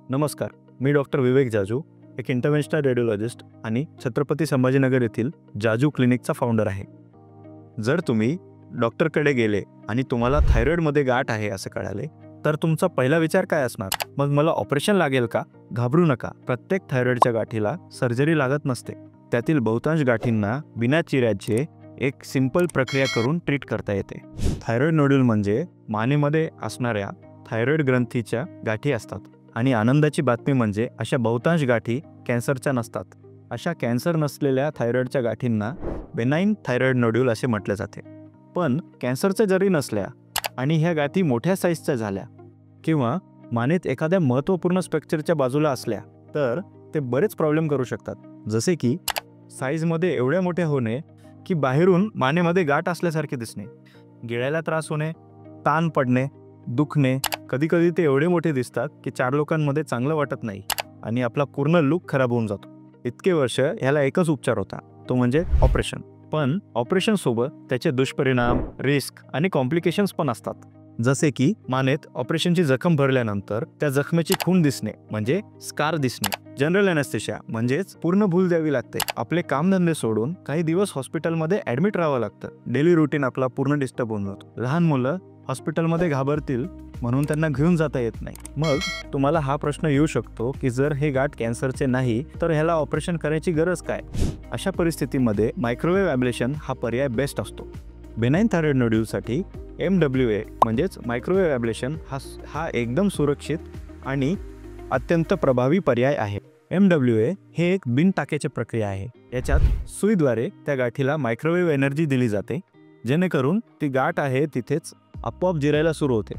नमस्कार, मी डॉक्टर विवेक जाजू, एक इंटरव्हेन्शनल रेडिओलॉजिस्ट आणि छत्रपती संभाजीनगर येथील जाजू क्लिनिकचा फाउंडर आहे. जर तुम्ही डॉक्टरकडे गेले आणि तुम्हाला थायरॉइडमध्ये गाठ आहे असं कळाले, तर तुमचा पहिला विचार काय असणार? मग मला ऑपरेशन लागेल का? घाबरू नका. प्रत्येक थायरॉइडच्या गाठीला सर्जरी लागत नसते. त्यातील बहुतांश गाठींना बिना चिऱ्याचे एक सिंपल प्रक्रिया करून ट्रीट करता येते. थायरॉइड नोड्यूल म्हणजे मानेमध्ये असणाऱ्या थायरॉइड ग्रंथीच्या गाठी असतात. आणि आनंदाची बातमी म्हणजे अशा बहुतांश गाठी कॅन्सरच्या नसतात. अशा कॅन्सर नसलेल्या थायरॉइडच्या गाठींना बेनाइन थायरॉइड नोड्यूल असे म्हटले जाते. पण कॅन्सरच्या जरी नसल्या आणि ह्या गाठी मोठ्या साईजच्या झाल्या किंवा मानेत एखाद्या महत्त्वपूर्ण स्ट्रक्चरच्या बाजूला असल्या तर ते बरेच प्रॉब्लेम करू शकतात. जसे की साईजमध्ये एवढ्या मोठ्या होणे की बाहेरून मानेमध्ये गाठ असल्यासारखे दिसणे, गिळायला त्रास होणे, ताण पडणे, दुखणे. कधीकधी ते एवढे मोठे दिसतात की 4 लोकांमध्ये चांगलं वाटत नाही आणि आपला पूर्ण लुक खराब होऊन जातो. इतके वर्ष ह्याला एकच उपचार होता, तो म्हणजे ऑपरेशन. पण ऑपरेशनसोबत त्याचे दुष्परिणाम, रिस्क आणि कॉम्प्लिकेशन्स पण असतात. जसे की मानेत ऑपरेशनची जखम भरल्यानंतर त्या जखमेची खून दिसणे म्हणजे स्कार दिसणे, जनरल ॲनेस्थेशिया म्हणजेच पूर्ण भूल द्यावी लागते, आपले कामधंदे सोडून काही दिवस हॉस्पिटलमध्ये ॲडमिट राहावं लागतं, डेली रुटीन आपला पूर्ण डिस्टर्ब होऊन जातो. लहान मुलं हॉस्पिटलमध्ये घाबरतील म्हणून त्यांना घेऊन जाता येत नाही. मग तुम्हाला हा प्रश्न येऊ शकतो की जर हे गाठ कॅन्सरचे नाही तर ह्याला ऑपरेशन करायची गरज काय? अशा परिस्थितीमध्ये मायक्रोवेव्ह ॲब्लेशन हा पर्याय बेस्ट असतो. बेनाइन थायरॉइड नोड्यूलसाठी MWA म्हणजेच मायक्रोवेव्ह ॲब्लेशन हा एकदम सुरक्षित आणि अत्यंत प्रभावी पर्याय आहे. MWA हे एक बिन टाक्याची प्रक्रिया आहे. याच्यात सुईद्वारे त्या गाठीला मायक्रोवेव्ह एनर्जी दिली जाते, जेणेकरून ती गाठ आहे तिथेच आपोआप जिरायला सुरू होते.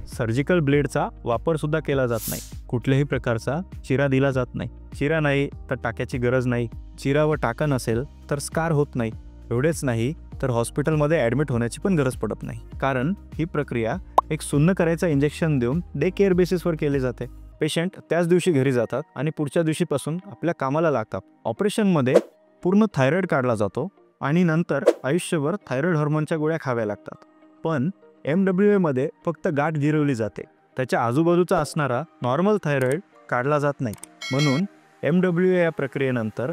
सर्जिकल ब्लेडचा वापर सुद्धा केला जात नाही. कुठल्याही प्रकारचा चिरा दिला जात नाही. चिरा नाही तर टाक्याची गरज नाही. चिरा व टाका नसेल तर स्कार होत नाही. एवढेच नाही तर हॉस्पिटलमध्ये ॲडमिट होण्याची पण गरज पडत नाही, कारण ही प्रक्रिया एक सुन्न करायचं इंजेक्शन देऊन डे केअर बेसिसवर केली जाते. पेशंट त्याच दिवशी घरी जातात आणि पुढच्या दिवशीपासून आपल्या कामाला लागतात. ऑपरेशनमध्ये पूर्ण थायरॉइड काढला जातो आणि नंतर आयुष्यभर थायरॉइड हॉर्मोनच्या गोळ्या खाव्या लागतात. पण MWA मध्ये फक्त गाठ जिरवली जाते, त्याच्या आजूबाजूचा असणारा नॉर्मल थायरॉइड काढला जात नाही. म्हणून MWA या प्रक्रियेनंतर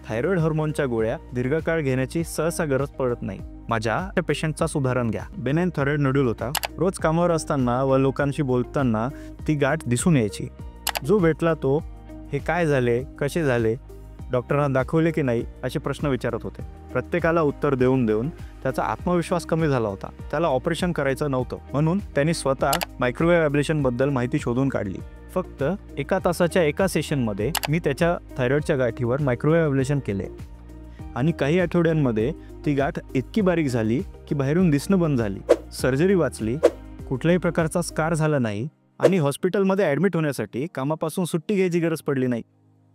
थायरॉइड हॉर्मोनच्या गोळ्या दीर्घकाळ घेण्याची सहसा गरज पडत नाही. माझ्या पेशंटचा उदाहरण घ्या. बेनाइन थायरॉइड नोड्यूल होता. रोज कामावर असताना व लोकांशी बोलताना ती गाठ दिसून यायची. जो भेटला तो हे काय झाले, कसे झाले, डॉक्टरांना दाखवले की नाही असे प्रश्न विचारत होते. प्रत्येकाला उत्तर देऊन देऊन त्याचा आत्मविश्वास कमी झाला होता. त्याला ऑपरेशन करायचं नव्हतं, म्हणून त्यांनी स्वतः मायक्रोवेव्ह ॲब्लेशनबद्दल माहिती शोधून काढली. फक्त 1 तासाच्या एका सेशनमध्ये मी त्याच्या थायरॉइडच्या गाठीवर मायक्रोवेव्ह ॲब्लेशन केले आणि काही आठवड्यांमध्ये ती गाठ इतकी बारीक झाली की बाहेरून दिसणं बंद झाली. सर्जरी वाचली, कुठल्याही प्रकारचा स्कार झाला नाही आणि हॉस्पिटलमध्ये ॲडमिट होण्यासाठी कामापासून सुट्टी घ्यायची गरज पडली नाही.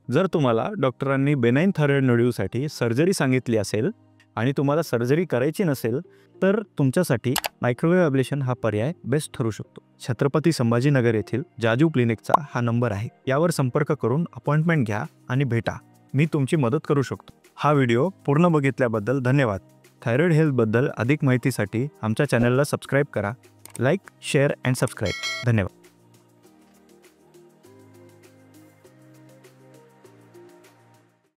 जर तुम्हाला डॉक्टरांनी बेनाइन थायरॉइड नोड्यूलसाठी सर्जरी सांगितली असेल आणि तुम्हाला सर्जरी करायची नसेल तर तुमच्यासाठी मायक्रोवेव्ह ॲब्लेशन हा पर्याय बेस्ट ठरू शकतो. छत्रपती संभाजीनगर येथील जाजू क्लिनिकचा हा नंबर आहे. यावर संपर्क करून अपॉइंटमेंट घ्या आणि भेटा. मी तुमची मदत करू शकतो. हा व्हिडिओ पूर्ण बघितल्याबद्दल धन्यवाद. थायरॉइड हेल्थबद्दल अधिक माहितीसाठी आमच्या चॅनलला सबस्क्राईब करा. Like, share and subscribe. धन्यवाद.